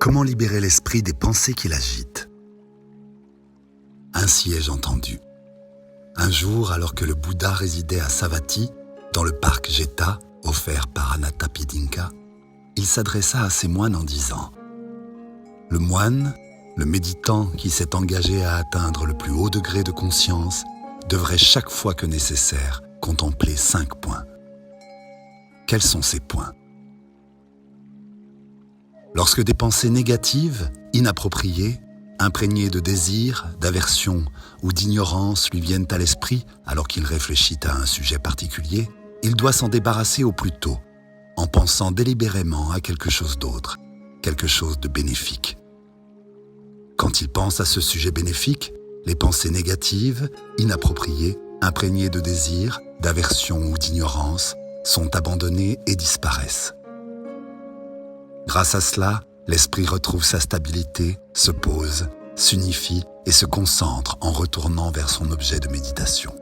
Comment libérer l'esprit des pensées qui l'agitent? Ainsi ai-je entendu. Un jour, alors que le Bouddha résidait à Savatthi, dans le parc Jeta, offert par Anathapindika, il s'adressa à ses moines en disant « Le moine, le méditant qui s'est engagé à atteindre le plus haut degré de conscience, devrait chaque fois que nécessaire contempler 5 points. Quels sont ces points? Lorsque des pensées négatives, inappropriées, imprégnées de désir, d'aversion ou d'ignorance lui viennent à l'esprit alors qu'il réfléchit à un sujet particulier, il doit s'en débarrasser au plus tôt, en pensant délibérément à quelque chose d'autre, quelque chose de bénéfique. Quand il pense à ce sujet bénéfique, les pensées négatives, inappropriées, imprégnées de désir, d'aversion ou d'ignorance, sont abandonnées et disparaissent. Grâce à cela, l'esprit retrouve sa stabilité, se pose, s'unifie et se concentre en retournant vers son objet de méditation.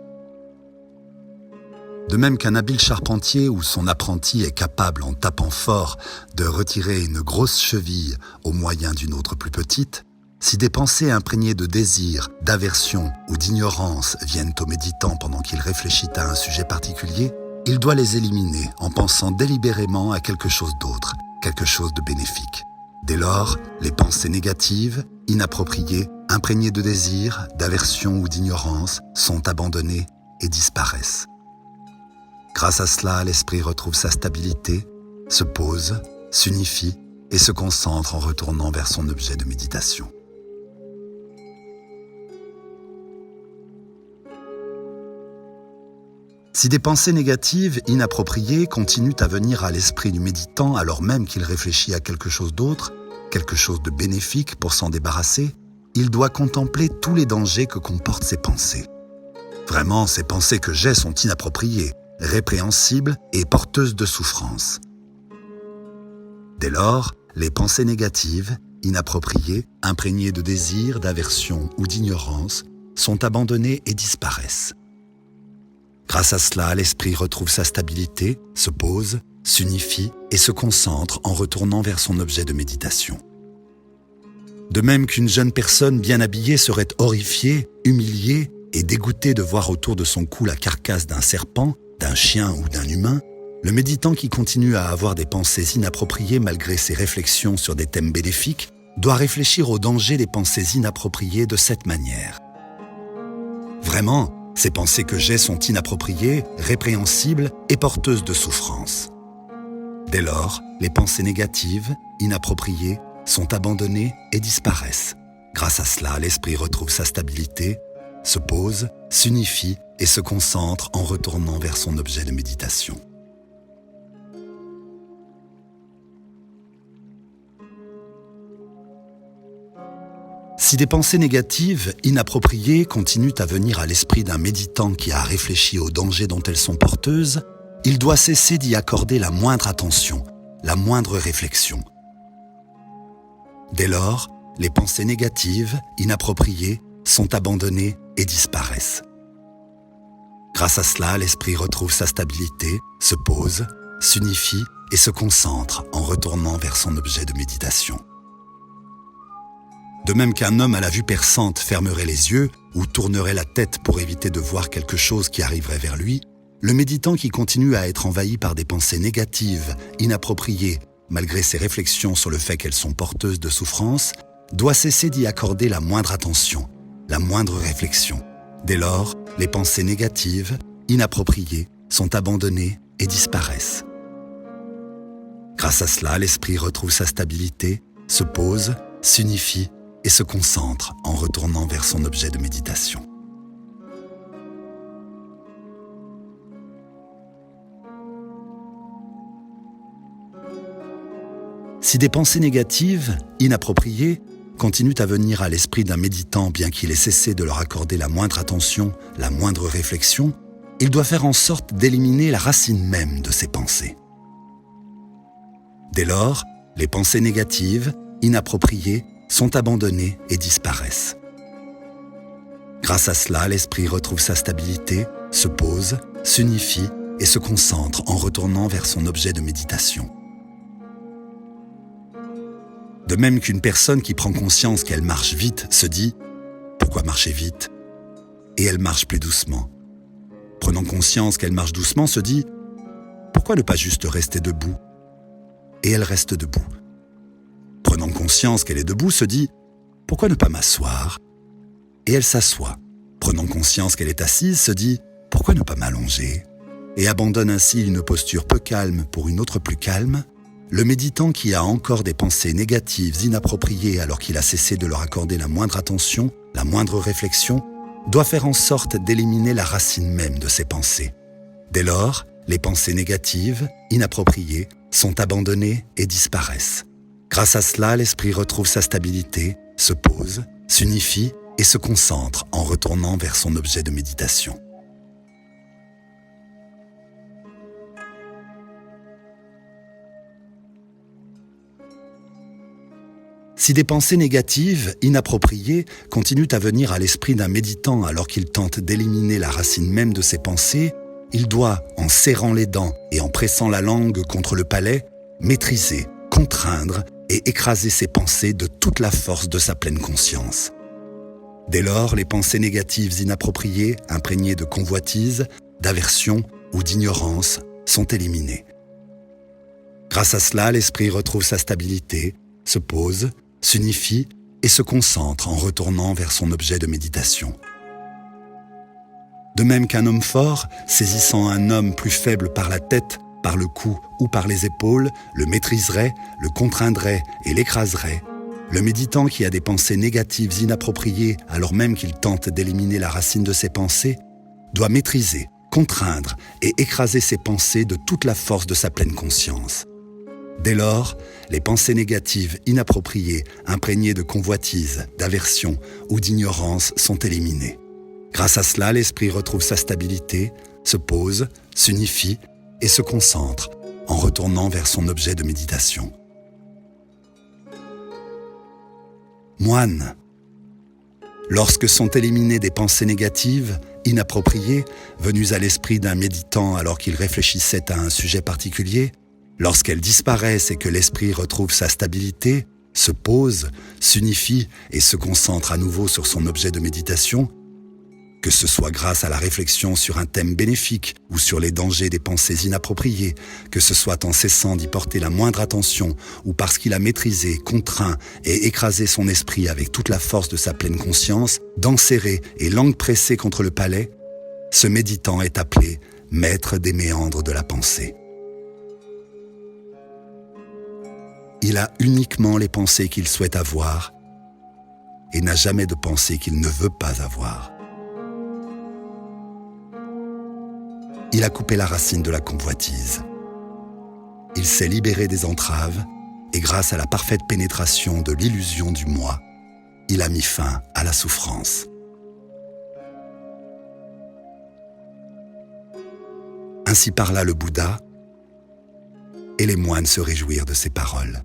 De même qu'un habile charpentier ou son apprenti est capable, en tapant fort, de retirer une grosse cheville au moyen d'une autre plus petite, si des pensées imprégnées de désir, d'aversion ou d'ignorance viennent au méditant pendant qu'il réfléchit à un sujet particulier, il doit les éliminer en pensant délibérément à quelque chose d'autre, quelque chose de bénéfique. Dès lors, les pensées négatives, inappropriées, imprégnées de désir, d'aversion ou d'ignorance sont abandonnées et disparaissent. Grâce à cela, l'esprit retrouve sa stabilité, se pose, s'unifie et se concentre en retournant vers son objet de méditation. Si des pensées négatives, inappropriées, continuent à venir à l'esprit du méditant alors même qu'il réfléchit à quelque chose d'autre, quelque chose de bénéfique pour s'en débarrasser, il doit contempler tous les dangers que comportent ces pensées. Vraiment, ces pensées que j'ai sont inappropriées, répréhensibles et porteuses de souffrance. Dès lors, les pensées négatives, inappropriées, imprégnées de désir, d'aversion ou d'ignorance, sont abandonnées et disparaissent. Grâce à cela, l'esprit retrouve sa stabilité, se pose, s'unifie et se concentre en retournant vers son objet de méditation. De même qu'une jeune personne bien habillée serait horrifiée, humiliée et dégoûtée de voir autour de son cou la carcasse d'un serpent, d'un chien ou d'un humain, le méditant qui continue à avoir des pensées inappropriées malgré ses réflexions sur des thèmes bénéfiques doit réfléchir au danger des pensées inappropriées de cette manière. Vraiment, ces pensées que j'ai sont inappropriées, répréhensibles et porteuses de souffrance. Dès lors, les pensées négatives, inappropriées, sont abandonnées et disparaissent. Grâce à cela, l'esprit retrouve sa stabilité, se pose, s'unifie et se concentre en retournant vers son objet de méditation. Si des pensées négatives, inappropriées, continuent à venir à l'esprit d'un méditant qui a réfléchi aux dangers dont elles sont porteuses, il doit cesser d'y accorder la moindre attention, la moindre réflexion. Dès lors, les pensées négatives, inappropriées, sont abandonnées et disparaissent. Grâce à cela, l'esprit retrouve sa stabilité, se pose, s'unifie et se concentre en retournant vers son objet de méditation. De même qu'un homme à la vue perçante fermerait les yeux ou tournerait la tête pour éviter de voir quelque chose qui arriverait vers lui, le méditant qui continue à être envahi par des pensées négatives, inappropriées, malgré ses réflexions sur le fait qu'elles sont porteuses de souffrance, doit cesser d'y accorder la moindre attention, la moindre réflexion. Dès lors, les pensées négatives, inappropriées, sont abandonnées et disparaissent. Grâce à cela, l'esprit retrouve sa stabilité, se pose, s'unifie et se concentre en retournant vers son objet de méditation. Si des pensées négatives, inappropriées, continuent à venir à l'esprit d'un méditant bien qu'il ait cessé de leur accorder la moindre attention, la moindre réflexion, il doit faire en sorte d'éliminer la racine même de ces pensées. Dès lors, les pensées négatives, inappropriées, sont abandonnées et disparaissent. Grâce à cela, l'esprit retrouve sa stabilité, se pose, s'unifie et se concentre en retournant vers son objet de méditation. De même qu'une personne qui prend conscience qu'elle marche vite se dit « Pourquoi marcher vite ?» et elle marche plus doucement. Prenant conscience qu'elle marche doucement se dit « Pourquoi ne pas juste rester debout ?» et elle reste debout. Prenant conscience qu'elle est debout se dit « Pourquoi ne pas m'asseoir ?» et elle s'assoit. Prenant conscience qu'elle est assise se dit « Pourquoi ne pas m'allonger ?» et abandonne ainsi une posture peu calme pour une autre plus calme. Le méditant qui a encore des pensées négatives inappropriées alors qu'il a cessé de leur accorder la moindre attention, la moindre réflexion, doit faire en sorte d'éliminer la racine même de ses pensées. Dès lors, les pensées négatives, inappropriées, sont abandonnées et disparaissent. Grâce à cela, l'esprit retrouve sa stabilité, se pose, s'unifie et se concentre en retournant vers son objet de méditation. Si des pensées négatives, inappropriées, continuent à venir à l'esprit d'un méditant alors qu'il tente d'éliminer la racine même de ses pensées, il doit, en serrant les dents et en pressant la langue contre le palais, maîtriser, contraindre et écraser ses pensées de toute la force de sa pleine conscience. Dès lors, les pensées négatives inappropriées, imprégnées de convoitise, d'aversion ou d'ignorance, sont éliminées. Grâce à cela, l'esprit retrouve sa stabilité, se pose, s'unifie et se concentre en retournant vers son objet de méditation. De même qu'un homme fort, saisissant un homme plus faible par la tête, par le cou ou par les épaules, le maîtriserait, le contraindrait et l'écraserait, le méditant qui a des pensées négatives inappropriées alors même qu'il tente d'éliminer la racine de ses pensées, doit maîtriser, contraindre et écraser ses pensées de toute la force de sa pleine conscience. Dès lors, les pensées négatives inappropriées, imprégnées de convoitise, d'aversion ou d'ignorance sont éliminées. Grâce à cela, l'esprit retrouve sa stabilité, se pose, s'unifie et se concentre en retournant vers son objet de méditation. Moine. Lorsque sont éliminées des pensées négatives, inappropriées, venues à l'esprit d'un méditant alors qu'il réfléchissait à un sujet particulier, lorsqu'elles disparaissent et que l'esprit retrouve sa stabilité, se pose, s'unifie et se concentre à nouveau sur son objet de méditation, que ce soit grâce à la réflexion sur un thème bénéfique ou sur les dangers des pensées inappropriées, que ce soit en cessant d'y porter la moindre attention ou parce qu'il a maîtrisé, contraint et écrasé son esprit avec toute la force de sa pleine conscience, dents serrées et langue pressée contre le palais, ce méditant est appelé maître des méandres de la pensée. Il a uniquement les pensées qu'il souhaite avoir et n'a jamais de pensées qu'il ne veut pas avoir. Il a coupé la racine de la convoitise. Il s'est libéré des entraves et grâce à la parfaite pénétration de l'illusion du moi, il a mis fin à la souffrance. Ainsi parla le Bouddha et les moines se réjouirent de ses paroles.